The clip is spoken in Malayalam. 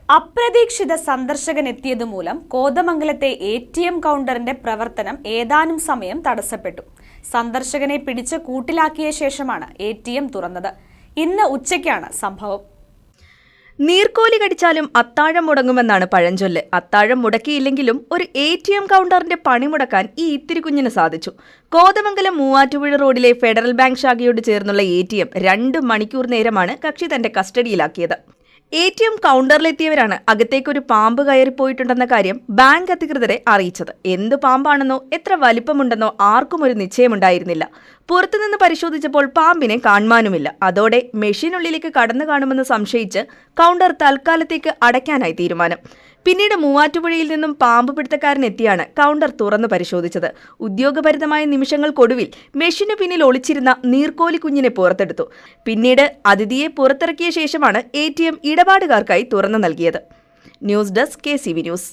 അപ്രതീക്ഷിത സന്ദർശകനെത്തിയതുമൂലം കോതമംഗലത്തെ ATM കൗണ്ടറിന്റെ പ്രവർത്തനം ഏതാനും സമയം തടസ്സപ്പെട്ടു. സന്ദർശകനെ പിടിച്ച് കൂട്ടിലാക്കിയ ശേഷമാണ് ATM തുറന്നത്. ഇന്ന് ഉച്ചയ്ക്കാണ് സംഭവം. നീർക്കോലി കടിച്ചാലും അത്താഴം മുടങ്ങുമെന്നാണ് പഴഞ്ചൊല്ല്. അത്താഴം മുടക്കിയില്ലെങ്കിലും ഒരു ATM കൗണ്ടറിന്റെ പണി മുടക്കാൻ ഈ ഇത്തിരി കുഞ്ഞിന് സാധിച്ചു. കോതമംഗലം മൂവാറ്റുപുഴ റോഡിലെ ഫെഡറൽ ബാങ്ക് ശാഖയോട് ചേർന്നുള്ള ATM 2 മണിക്കൂർ നേരമാണ് കക്ഷി തന്റെ കസ്റ്റഡിയിലാക്കിയത്. ATM കൗണ്ടറിലെത്തിയവരാണ് അകത്തേക്കൊരു പാമ്പ് കയറിപ്പോയിട്ടുണ്ടെന്ന കാര്യം ബാങ്ക് അധികൃതരെ അറിയിച്ചത്. എന്ത് പാമ്പാണെന്നോ എത്ര വലിപ്പമുണ്ടെന്നോ ആർക്കും ഒരു നിശ്ചയമുണ്ടായിരുന്നില്ല. പുറത്തുനിന്ന് പരിശോധിച്ചപ്പോൾ പാമ്പിനെ കാണുവാനുമില്ല. അതോടെ മെഷീനുള്ളിലേക്ക് കടന്നു കാണുമെന്ന് സംശയിച്ച് കൗണ്ടർ തൽക്കാലത്തേക്ക് അടയ്ക്കാനായി തീരുമാനം. പിന്നീട് മൂവാറ്റുപുഴയിൽ നിന്നും പാമ്പ് പിടുത്തക്കാരനെത്തിയാണ് കൗണ്ടർ തുറന്നു പരിശോധിച്ചത്. ഉദ്യോഗഭരിതമായ നിമിഷങ്ങൾക്കൊടുവിൽ മെഷീന് പിന്നിൽ ഒളിച്ചിരുന്ന നീർക്കോലി കുഞ്ഞിനെ പുറത്തെടുത്തു. പിന്നീട് അതിഥിയെ പുറത്തിറക്കിയ ശേഷമാണ് ATM ഇടപാടുകാർക്കായി തുറന്നു നൽകിയത്. News desk KCV news.